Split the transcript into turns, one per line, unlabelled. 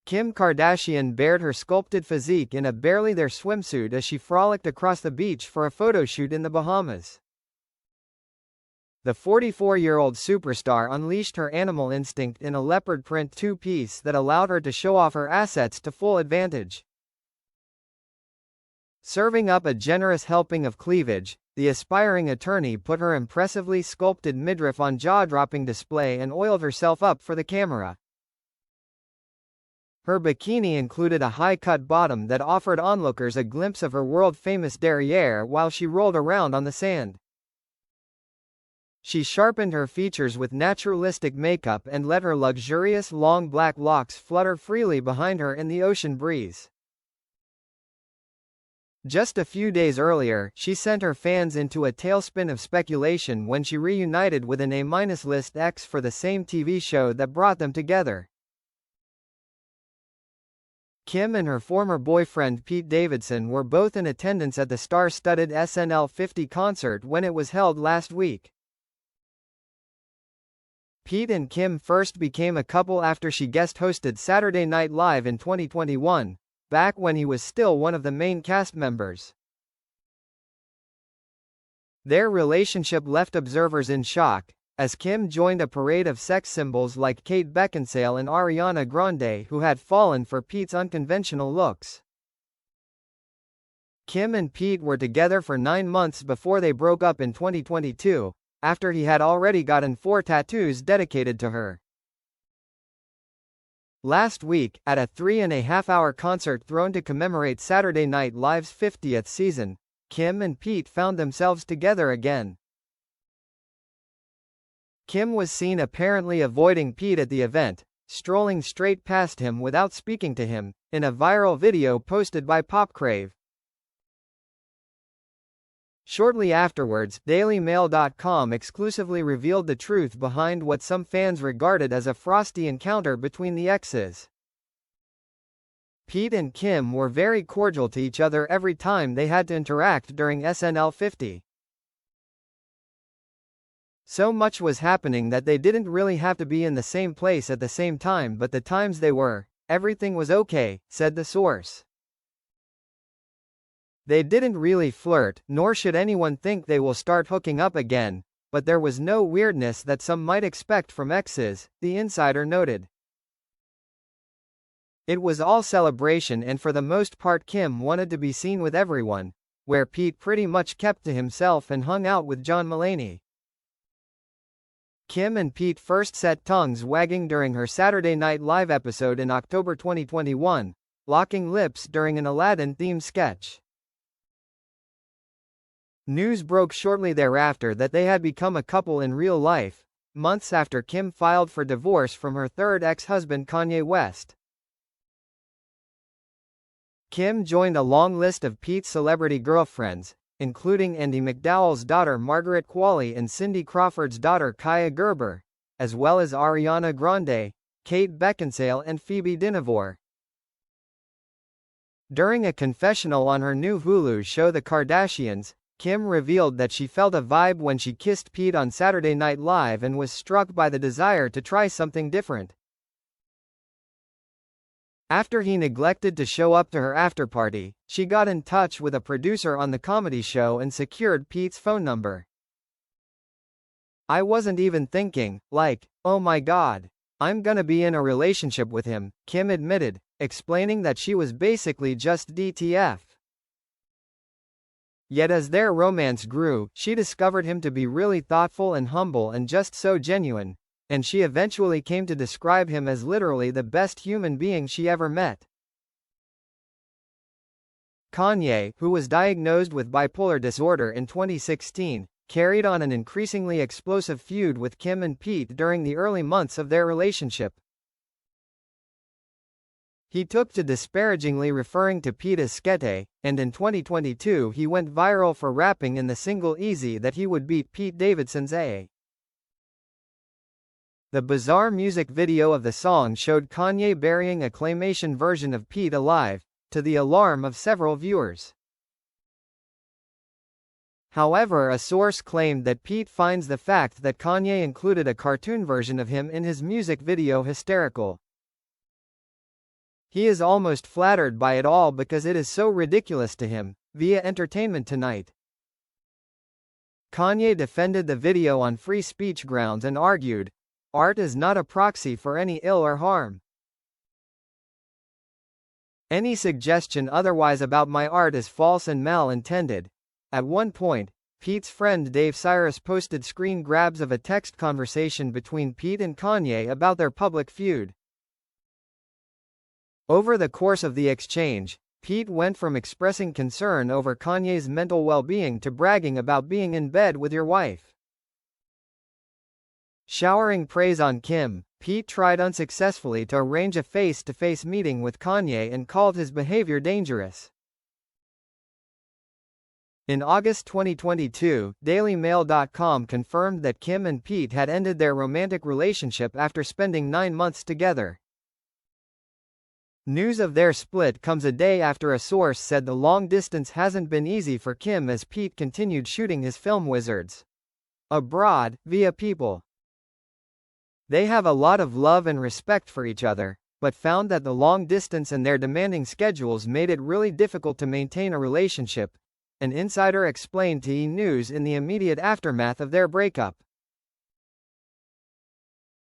Kim Kardashian bared her sculpted physique in a barely there swimsuit as she frolicked across the beach for a photo shoot in the Bahamas. The 44-year-old superstar unleashed her animal instinct in a leopard print two-piece that allowed her to show off her assets to full advantage. Serving up a generous helping of cleavage, the aspiring attorney put her impressively sculpted midriff on jaw-dropping display and oiled herself up for the camera. Her bikini included a high-cut bottom that offered onlookers a glimpse of her world-famous derriere while she rolled around on the sand. She sharpened her features with naturalistic makeup and let her luxurious long black locks flutter freely behind her in the ocean breeze. Just a few days earlier, she sent her fans into a tailspin of speculation when she reunited with an A-list ex for the same TV show that brought them together. Kim and her former boyfriend Pete Davidson were both in attendance at the star-studded SNL 50 concert when it was held last week. Pete and Kim first became a couple after she guest-hosted Saturday Night Live in 2021, back when he was still one of the main cast members. Their relationship left observers in shock, as Kim joined a parade of sex symbols like Kate Beckinsale and Ariana Grande who had fallen for Pete's unconventional looks. Kim and Pete were together for 9 months before they broke up in 2022, after he had already gotten 4 tattoos dedicated to her. Last week, at a 3.5-hour concert thrown to commemorate Saturday Night Live's 50th season, Kim and Pete found themselves together again. Kim was seen apparently avoiding Pete at the event, strolling straight past him without speaking to him, in a viral video posted by PopCrave. Shortly afterwards, DailyMail.com exclusively revealed the truth behind what some fans regarded as a frosty encounter between the exes. Pete and Kim were very cordial to each other every time they had to interact during SNL 50. So much was happening that they didn't really have to be in the same place at the same time, but the times they were, everything was okay, said the source. They didn't really flirt, nor should anyone think they will start hooking up again, but there was no weirdness that some might expect from exes, the insider noted. It was all celebration, and for the most part Kim wanted to be seen with everyone, where Pete pretty much kept to himself and hung out with John Mulaney. Kim and Pete first set tongues wagging during her Saturday Night Live episode in October 2021, locking lips during an Aladdin-themed sketch. News broke shortly thereafter that they had become a couple in real life, months after Kim filed for divorce from her third ex-husband Kanye West. Kim joined a long list of Pete's celebrity girlfriends, including Andie MacDowell's daughter Margaret Qualley and Cindy Crawford's daughter Kaya Gerber, as well as Ariana Grande, Kate Beckinsale and Phoebe Dynevor. During a confessional on her new Hulu show The Kardashians, Kim revealed that she felt a vibe when she kissed Pete on Saturday Night Live and was struck by the desire to try something different. After he neglected to show up to her afterparty, she got in touch with a producer on the comedy show and secured Pete's phone number. "I wasn't even thinking, like, oh my god, I'm gonna be in a relationship with him," Kim admitted, explaining that she was basically just DTF. Yet as their romance grew, she discovered him to be really thoughtful and humble and just so genuine, and she eventually came to describe him as literally the best human being she ever met. Kanye, who was diagnosed with bipolar disorder in 2016, carried on an increasingly explosive feud with Kim and Pete during the early months of their relationship. He took to disparagingly referring to Pete as skete, and in 2022 he went viral for rapping in the single Easy that he would beat Pete Davidson's A. The bizarre music video of the song showed Kanye burying a claymation version of Pete alive, to the alarm of several viewers. However, a source claimed that Pete finds the fact that Kanye included a cartoon version of him in his music video hysterical. He is almost flattered by it all because it is so ridiculous to him. Via Entertainment Tonight. Kanye defended the video on free speech grounds and argued, "Art is not a proxy for any ill or harm. Any suggestion otherwise about my art is false and mal-intended." At one point, Pete's friend Dave Cyrus posted screen grabs of a text conversation between Pete and Kanye about their public feud. Over the course of the exchange, Pete went from expressing concern over Kanye's mental well-being to bragging about being in bed with your wife. Showering praise on Kim, Pete tried unsuccessfully to arrange a face-to-face meeting with Kanye and called his behavior dangerous. In August 2022, DailyMail.com confirmed that Kim and Pete had ended their romantic relationship after spending 9 months together. News of their split comes a day after a source said the long distance hasn't been easy for Kim as Pete continued shooting his film Wizards abroad, via People. They have a lot of love and respect for each other, but found that the long distance and their demanding schedules made it really difficult to maintain a relationship, an insider explained to E! News in the immediate aftermath of their breakup.